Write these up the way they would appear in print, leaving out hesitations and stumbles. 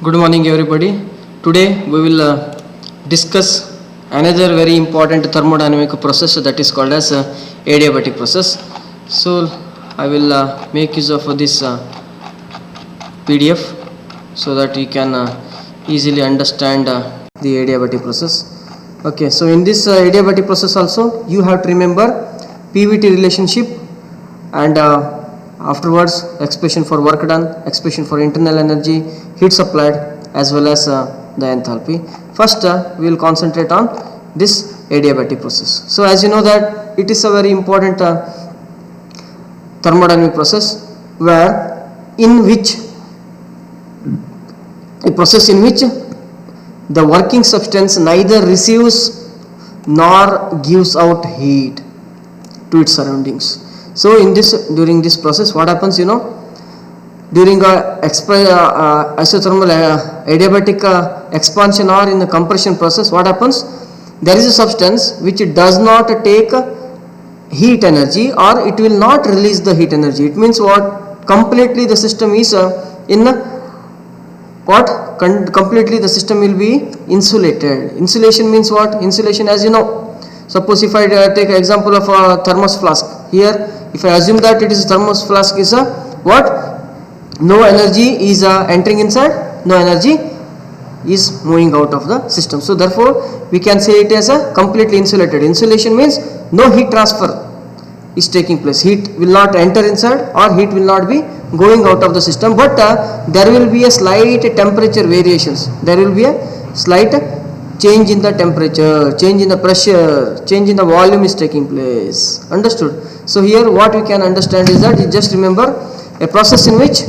Good morning, everybody. Today we will discuss another very important thermodynamic process that is called as adiabatic process. So I will make use of this PDF so that you can easily understand the adiabatic process. Okay, so in this adiabatic process also you have to remember PVT relationship and afterwards expression for work done, expression for internal energy, heat supplied, as well as the enthalpy. First we will concentrate on this adiabatic process. So as you know that it is a very important thermodynamic process where in which a process in which the working substance neither receives nor gives out heat to its surroundings. So during this process what happens, during isothermal adiabatic expansion or in the compression process, what happens, there is a substance which does not take heat energy or it will not release the heat energy. It means what, completely the system is completely the system will be insulated. Insulation means what? Insulation, as you know, suppose if I take an example of a thermos flask. Here if I assume that it is a thermos flask is a what? No energy is entering inside, no energy is moving out of the system. So therefore we can say it as a completely insulated. Insulation means no heat transfer is taking place. Heat will not enter inside or heat will not be going out of the system, but there will be a slight temperature variations. There will be a slight change in the temperature, change in the pressure, change in the volume is taking place. Understood? So here what we can understand is that you just remember a process in which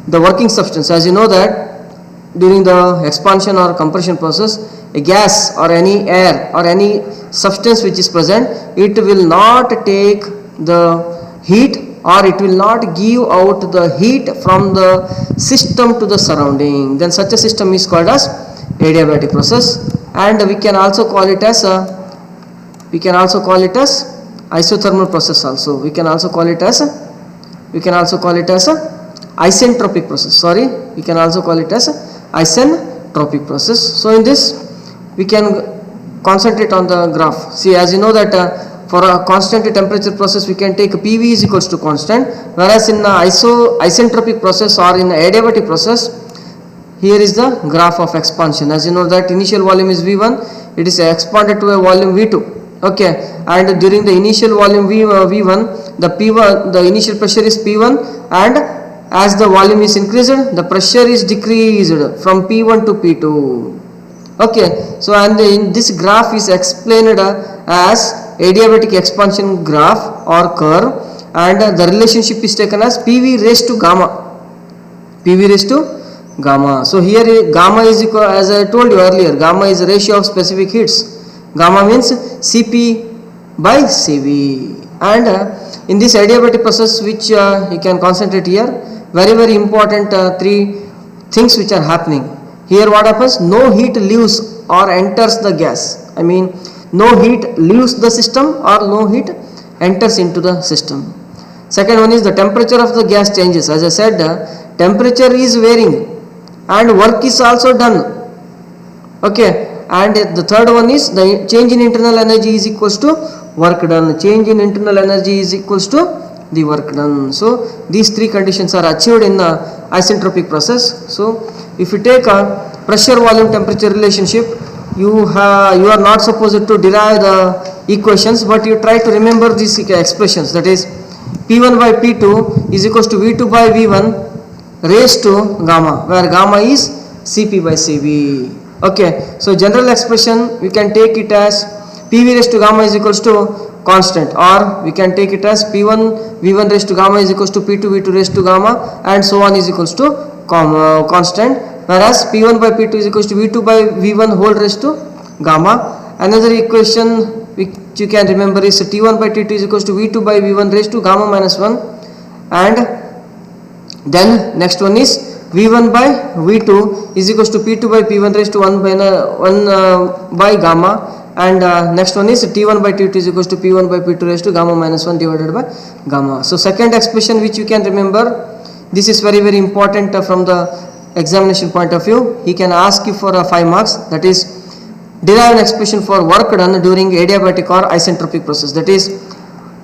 the working substance, as you know that during the expansion or compression process, a gas or any air or any substance which is present, it will not take the heat or it will not give out the heat from the system to the surrounding. Then such a system is called as adiabatic process, and we can also call it as isothermal process also. We can also call it as isentropic process. We can also call it as isentropic process. So in this we can concentrate on the graph. See, as you know that for a constant temperature process we can take PV is equals to constant, whereas in isentropic process or in adiabatic process, here is the graph of expansion. As you know that initial volume is V1, it is expanded to a volume V2. Okay, and during the initial volume V1, the initial pressure is P1, and as the volume is increased, the pressure is decreased from P1 to P2. Okay, so and in this graph is explained as adiabatic expansion graph or curve, and the relationship is taken as PV raised to gamma. PV raised to gamma. So here gamma is equal, as I told you earlier, gamma is the ratio of specific heats. Gamma means Cp by Cv, and in this adiabatic process which you can concentrate here, very important three things which are happening. Here what happens, no heat leaves or enters the gas. I mean no heat leaves the system or no heat enters into the system. Second one is the temperature of the gas changes. As I said, temperature is varying and work is also done. Okay, and the third one is the change in internal energy is equals to work done. Change in internal energy is equals to the work done. So these three conditions are achieved in the isentropic process. So if you take a pressure volume temperature relationship, you are not supposed to derive the equations, but you try to remember these expressions. That is P1 by P2 is equals to V2 by V1 raised to gamma, where gamma is Cp by Cv. Okay, so general expression we can take it as PV raised to gamma is equals to constant, or we can take it as P1 V1 raised to gamma is equals to P2 V2 raised to gamma, and so on is equals to constant, whereas P1 by P2 is equals to V2 by V1 whole raised to gamma. Another equation which you can remember is T1 by T2 is equals to V2 by V1 raised to gamma minus 1, and then next one is V1 by V2 is equals to P2 by P1 raised to 1 by gamma, and next one is T1 by T2 is equals to P1 by P2 raised to gamma minus 1 divided by gamma. So second expression which you can remember, this is very important from the examination point of view, he can ask you for 5 marks, that is derive an expression for work done during adiabatic or isentropic process. That is,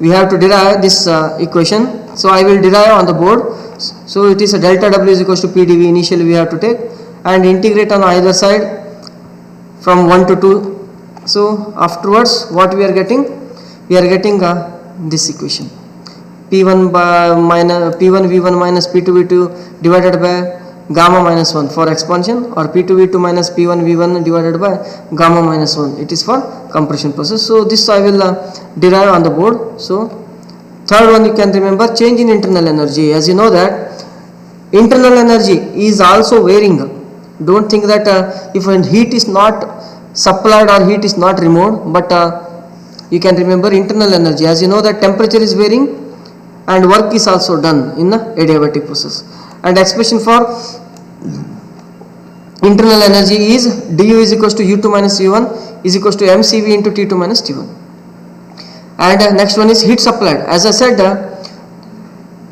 we have to derive this equation. So I will derive on the board. So it is a delta W is equals to PdV initially we have to take, and integrate on either side from 1 to 2. So afterwards what we are getting? We are getting this equation, P1 by minus P1 V1 minus P2 V2 divided by gamma minus 1 for expansion, or P2 V2 minus P1 V1 divided by gamma minus 1, it is for compression process. So this I will derive on the board. So third one, you can remember change in internal energy. As you know that internal energy is also varying. Don't think that if heat is not supplied or heat is not removed, but you can remember internal energy. As you know that temperature is varying and work is also done in the adiabatic process. And expression for internal energy is du is equals to u2 minus u1 is equals to mcv into t2 minus t1. And next one is heat supplied. As I said,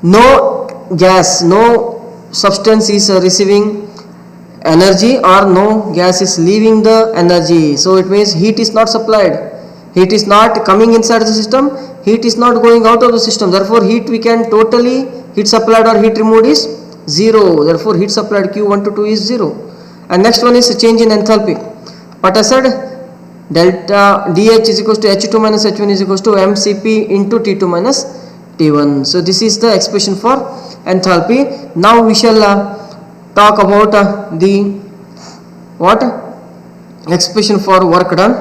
no gas, no substance is receiving energy, or no gas is leaving the energy. So it means heat is not supplied, heat is not coming inside the system, heat is not going out of the system. Therefore heat we can totally, heat supplied or heat removed is 0. Therefore heat supplied Q1 to 2 is 0. And next one is a change in enthalpy. But I said delta dH is equals to H2 minus H1 is equals to mCp into T2 minus T1. So this is the expression for enthalpy. Now we shall talk about the what expression for work done.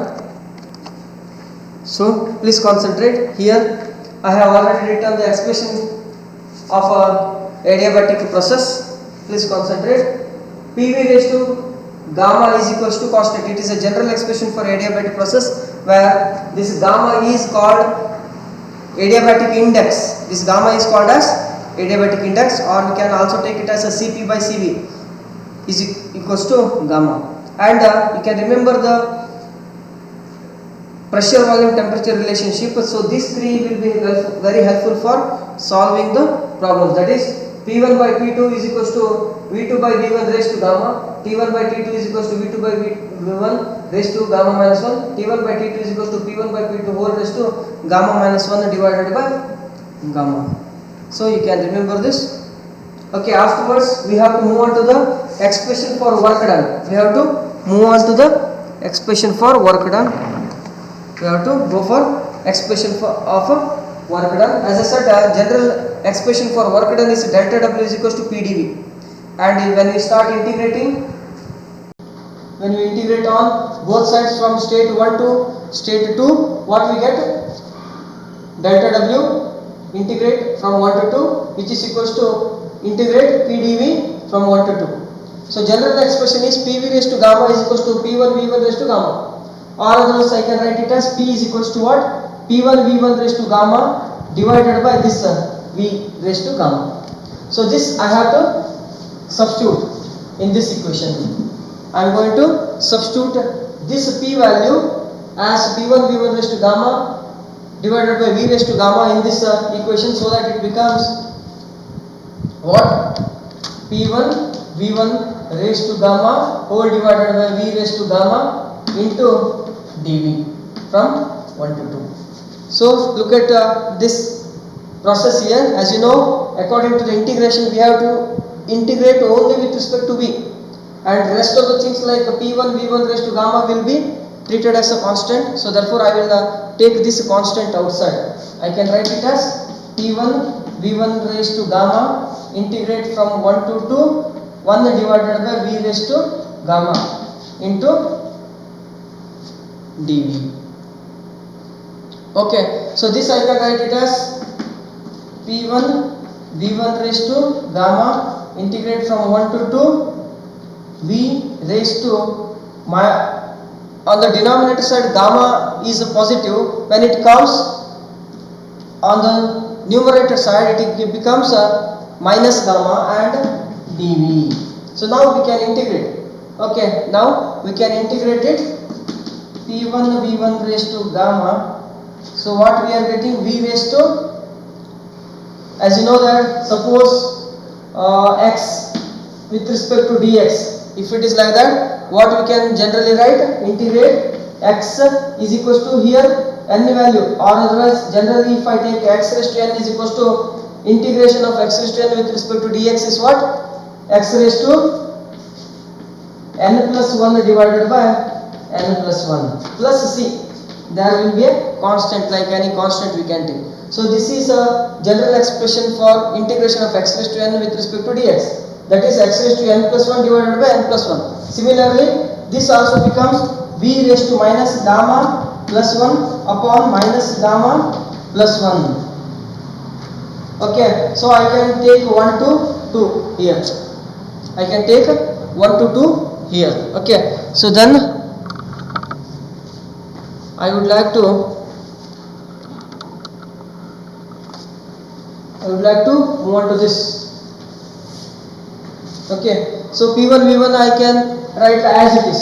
So please concentrate here. I have already written the expression of adiabatic process. Please concentrate. PV raised to gamma is equals to constant. It is a general expression for adiabatic process, where this gamma is called adiabatic index. This gamma is called as adiabatic index, or we can also take it as a Cp by Cv is equals to gamma. And you can remember the pressure volume temperature relationship. So these three will be very helpful for solving the problems. That is, P1 by P2 is equals to V2 by V1 raised to gamma, T1 by T2 is equals to V2 by V1 raised to gamma minus 1, T1 by T2 is equals to P1 by P2 whole raised to gamma minus 1 divided by gamma. So you can remember this. Okay, afterwards we have to move on to the expression for work done. We have to move on to the expression for work done. We have to go for expression of work done. As I said, general expression for work done is delta W is equals to PdV. And when we start integrating, when we integrate on both sides from state 1 to state 2, what we get? Delta W integrate from 1 to 2, which is equals to integrate PdV from 1 to 2. So general expression is PV raised to gamma is equals to P1 V1 raised to gamma. Or otherwise I can write it as P is equals to what? P1 V1 raised to gamma divided by this V raised to gamma. So this I have to substitute in this equation. I am going to substitute this P value as P1 V1 raised to gamma divided by V raised to gamma in this equation, so that it becomes what? P1 V1 raised to gamma whole divided by V raised to gamma into dV from 1 to 2. So look at this process here. As you know, according to the integration, we have to integrate only with respect to V, and rest of the things like P1 V1 raised to gamma will be treated as a constant. So therefore I will take this constant outside. I can write it as P1 V1 raised to gamma integrate from 1 to 2 1 divided by V raised to gamma into dV. Okay, so this I can write it as P1 V1 raised to gamma integrate from 1 to 2 V raised to on the denominator side gamma is a positive. When it comes on the numerator side, it becomes a minus gamma and dV. So now we can integrate. Okay, now we can integrate it. P1 V1 raised to gamma. So what we are getting? V raised to, as you know that suppose x with respect to dx. If it is like that, what we can generally write? Integrate x is equals to here n value, or otherwise generally if I take x raised to n is equals to integration of x raised to n with respect to dx is what? X raised to n plus 1 divided by n plus 1 plus c. There will be a constant, like any constant we can take. So this is a general expression for integration of x raised to n with respect to dx. That is x raised to n plus 1 divided by n plus 1. Similarly, this also becomes v raised to minus gamma plus 1 upon minus gamma plus 1. Okay, so I can take 1 to 2 here. I can take 1 to 2 here. Okay, so then I would like to move on to this. Okay, so P1 V1 I can write as it is.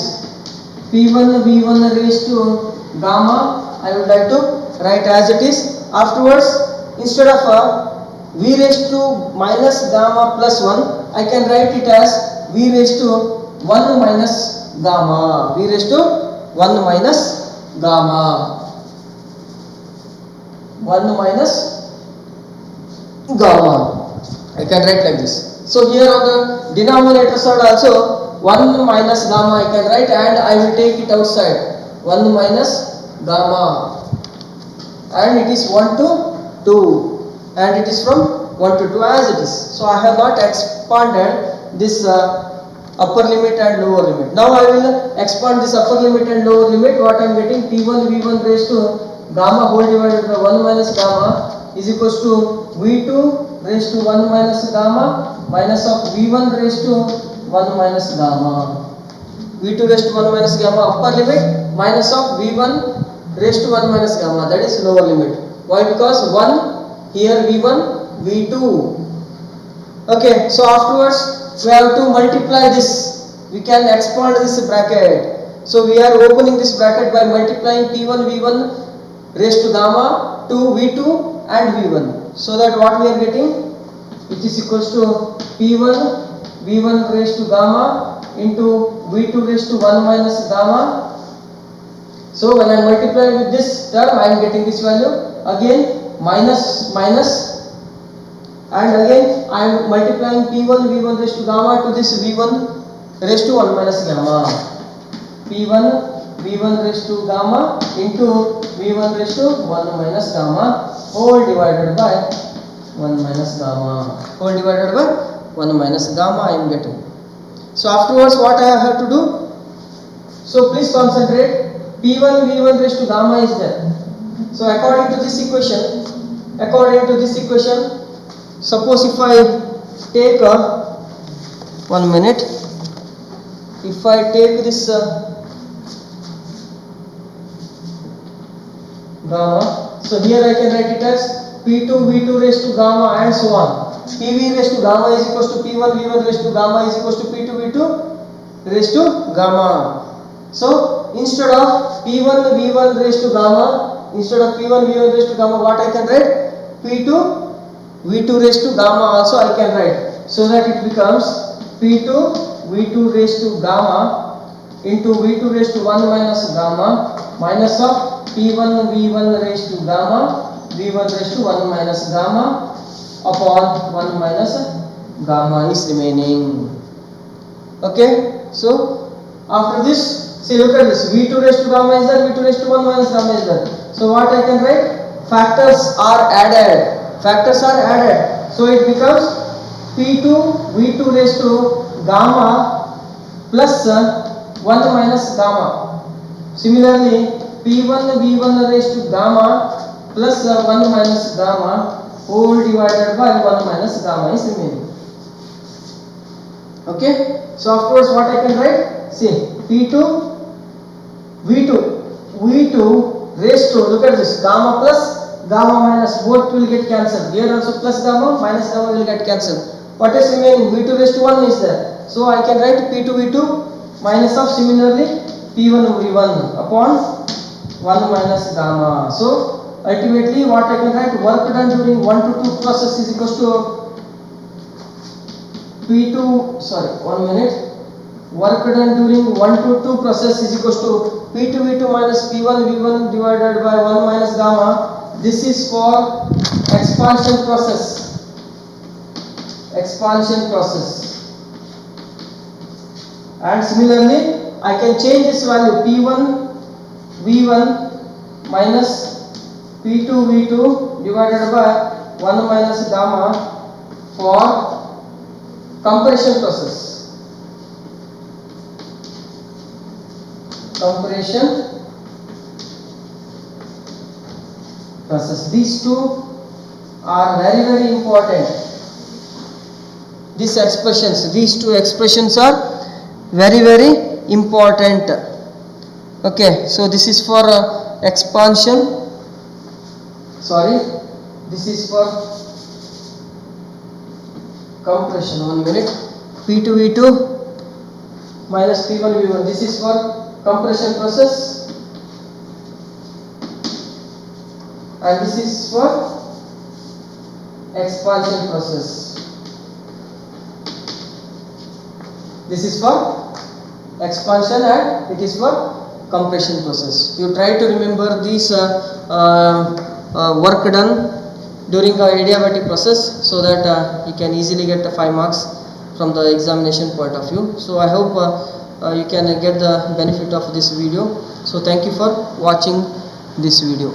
P1 V1 raised to gamma I would like to write as it is. Afterwards, instead of V raised to minus gamma plus 1, I can write it as V raised to 1 minus gamma. V raised to 1 minus gamma. 1 minus gamma. I can write like this. So here on the denominator side also 1 minus gamma I can write, and I will take it outside. 1 minus gamma, and it is 1 to 2, and it is from 1 to 2 as it is. So I have not expanded this upper limit and lower limit. Now I will expand this upper limit and lower limit. What I am getting? P1 V1 raised to gamma whole divided by 1 minus gamma is equals to V2 raised to 1 minus gamma minus of V1 raised to 1 minus gamma. V2 raised to 1 minus gamma upper limit minus of V1 raised to 1 minus gamma, that is lower limit. Why? Because 1 here V1 V2. Okay, so afterwards we have to multiply this. We can expand this bracket. So we are opening this bracket by multiplying P1 V1 raised to gamma to V2 and V1. So that what we are getting? It is equals to P1 V1 raised to gamma into V2 raised to 1 minus gamma. So when I multiply with this term, I am getting this value. Again minus minus, and again I am multiplying P1 V1 raised to gamma to this V1 raised to 1 minus gamma. P1 V1 raised to gamma into V1 raised to 1 minus gamma whole divided by 1 minus gamma. Whole divided by 1 minus gamma I am getting. So afterwards what I have to do? So please concentrate. P1 V1 raised to gamma is there. So according to this equation, suppose if I take 1 minute, if I take this gamma, so here I can write it as P2 V2 raised to gamma and so on. PV raised to gamma is equals to P1 V1 raised to gamma is equals to P2 V2 raised to gamma. So instead of P1 V1 raised to gamma, what I can write? P2 V2 raised to gamma also I can write. So that it becomes P2 V2 raised to gamma into V2 raised to 1 minus gamma minus of P1 V1 raised to gamma V1 raised to 1 minus gamma upon 1 minus gamma is remaining. Okay, so after this, see, look at this, V2 raised to gamma is there, V2 raised to 1 minus gamma is there. So what I can write? Factors are added. So it becomes P2 V2 raised to gamma plus 1 minus gamma. Similarly, P1 V1 raised to gamma plus 1 minus gamma whole divided by 1 minus gamma is remaining. Okay, so afterwards what I can write? See, P2 V2 raised to, look at this, gamma plus gamma minus, both will get cancelled. Here also plus gamma minus gamma will get cancelled. What is remaining? V2 raised to 1 is there. So I can write P2 V2 minus of similarly P1 V1 upon 1 minus gamma. So ultimately what I can write? Work done during 1 to 2 process is equals to P2, sorry, 1 minute. Work done during 1 to 2 process is equals to P2 V2 minus P1 V1 divided by 1 minus gamma. This is for expansion process. Expansion process. And similarly, I can change this value P1 V1 minus P2 V2 divided by 1 minus gamma for compression process. Compression process. These two are very important. These two expressions are very important. Okay, so this is for expansion. Sorry, this is for compression. 1 minute. P2 V2 minus P1 V1. This is for compression process, and this is for expansion process. This is for expansion and it is for compression process. You try to remember this work done during the adiabatic process, so that you can easily get the 5 marks from the examination point of view. So I hope you can get the benefit of this video. So thank you for watching this video.